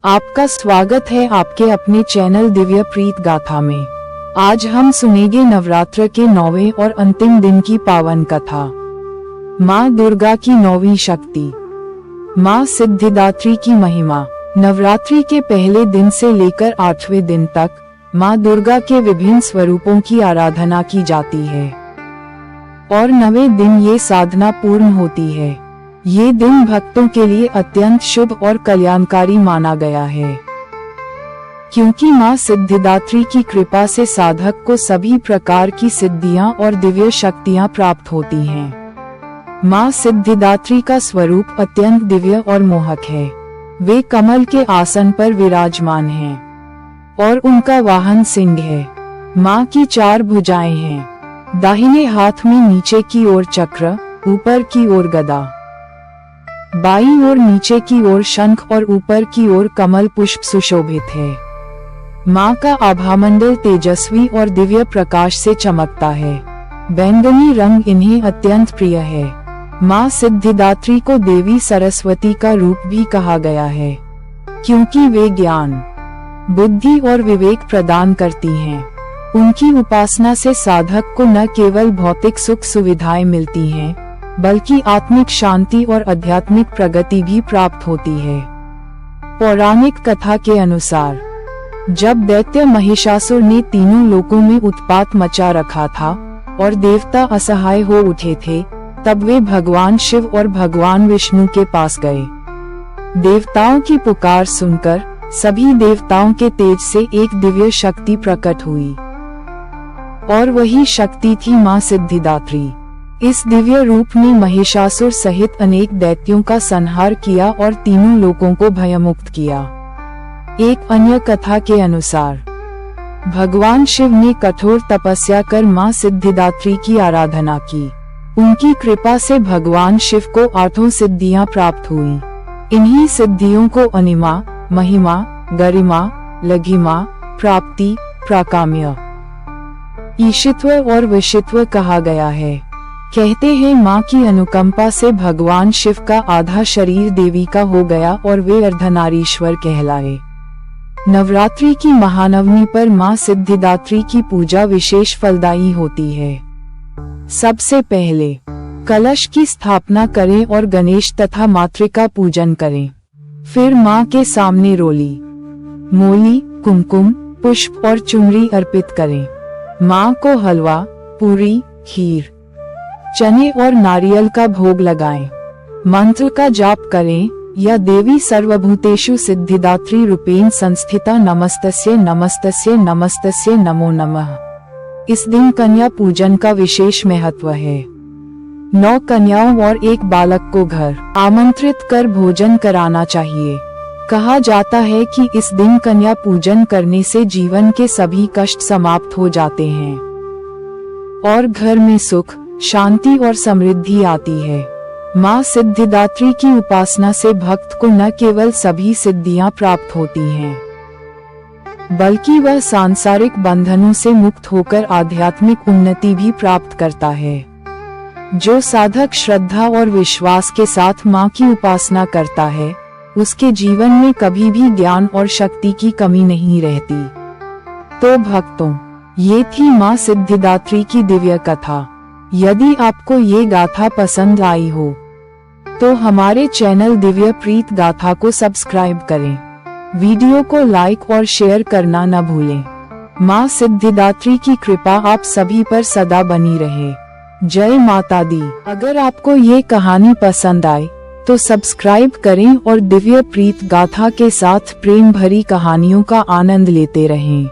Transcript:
आपका स्वागत है आपके अपने चैनल दिव्य प्रीत गाथा में। आज हम सुनेंगे नवरात्र के 9वें और अंतिम दिन की पावन कथा। माँ दुर्गा की 9वीं शक्ति। माँ सिद्धिदात्री की महिमा। नवरात्रि के पहले दिन से लेकर 8वें दिन तक माँ दुर्गा के विभिन्न स्वरूपों की आराधना की जाती है और 9वें दिन ये साधना पूर्ण होती है। ये दिन भक्तों के लिए अत्यंत शुभ और कल्याणकारी माना गया है, क्योंकि माँ सिद्धिदात्री की कृपा से साधक को सभी प्रकार की सिद्धियां और दिव्य शक्तियां प्राप्त होती हैं। माँ सिद्धिदात्री का स्वरूप अत्यंत दिव्य और मोहक है। वे कमल के आसन पर विराजमान हैं और उनका वाहन सिंह है। माँ की 4 भुजाएं हैं। दाहिने हाथ में नीचे की ओर चक्र, ऊपर की ओर गदा, बाईं ओर नीचे की ओर शंख और ऊपर की ओर कमल पुष्प सुशोभित है। माँ का आभामंडल तेजस्वी और दिव्य प्रकाश से चमकता है। बैंगनी रंग इन्हें अत्यंत प्रिय है। माँ सिद्धिदात्री को देवी सरस्वती का रूप भी कहा गया है, क्योंकि वे ज्ञान, बुद्धि और विवेक प्रदान करती हैं। उनकी उपासना से साधक को न केवल भौतिक सुख सुविधाएं मिलती हैं, बल्कि आत्मिक शांति और आध्यात्मिक प्रगति भी प्राप्त होती है। पौराणिक कथा के अनुसार जब दैत्य महिषासुर ने तीनों लोकों में उत्पात मचा रखा था और देवता असहाय हो उठे थे, तब वे भगवान शिव और भगवान विष्णु के पास गए। देवताओं की पुकार सुनकर सभी देवताओं के तेज से एक दिव्य शक्ति प्रकट हुई और वही शक्ति थी माँ सिद्धिदात्री। इस दिव्य रूप ने महिषासुर सहित अनेक दैत्यों का संहार किया और तीनों लोकों को भयमुक्त किया। एक अन्य कथा के अनुसार भगवान शिव ने कठोर तपस्या कर माँ सिद्धिदात्री की आराधना की। उनकी कृपा से भगवान शिव को 8 सिद्धियां प्राप्त हुई। इन्हीं सिद्धियों को अनिमा, महिमा, गरिमा, लघिमा, प्राप्ति, प्राकाम्य, ईशित्व और विशित्व कहा गया है। कहते हैं माँ की अनुकंपा से भगवान शिव का आधा शरीर देवी का हो गया और वे अर्धनारीश्वर कहलाए। नवरात्रि की महानवमी पर माँ सिद्धिदात्री की पूजा विशेष फलदायी होती है। सबसे पहले कलश की स्थापना करें और गणेश तथा मातृका पूजन करें। फिर माँ के सामने रोली, मोली, कुमकुम, पुष्प और चुनरी अर्पित करें। माँ को हलवा, पूरी, खीर, चने और नारियल का भोग लगाएं। मंत्र का जाप करें या देवी सर्वभूतेषु सिद्धिदात्री रूपेण संस्थिता नमस्तस्यै नमस्तस्यै नमस्तस्यै नमो नमः। इस दिन कन्या पूजन का विशेष महत्व है। 9 कन्याओं और 1 बालक को घर आमंत्रित कर भोजन कराना चाहिए। कहा जाता है कि इस दिन कन्या पूजन करने से जीवन के सभी कष्ट समाप्त हो जाते हैं और घर में सुख, शांति और समृद्धि आती है। माँ सिद्धिदात्री की उपासना से भक्त को न केवल सभी सिद्धियां प्राप्त होती हैं, बल्कि वह सांसारिक बंधनों से मुक्त होकर आध्यात्मिक उन्नति भी प्राप्त करता है। जो साधक श्रद्धा और विश्वास के साथ माँ की उपासना करता है, उसके जीवन में कभी भी ज्ञान और शक्ति की कमी नहीं रहती। तो भक्तों, ये थी माँ सिद्धिदात्री की दिव्य कथा। यदि आपको ये गाथा पसंद आई हो तो हमारे चैनल दिव्य प्रीत गाथा को सब्सक्राइब करें। वीडियो को लाइक और शेयर करना न भूलें। माँ सिद्धिदात्री की कृपा आप सभी पर सदा बनी रहे। जय माता दी। अगर आपको ये कहानी पसंद आए तो सब्सक्राइब करें और दिव्य प्रीत गाथा के साथ प्रेम भरी कहानियों का आनंद लेते रहें।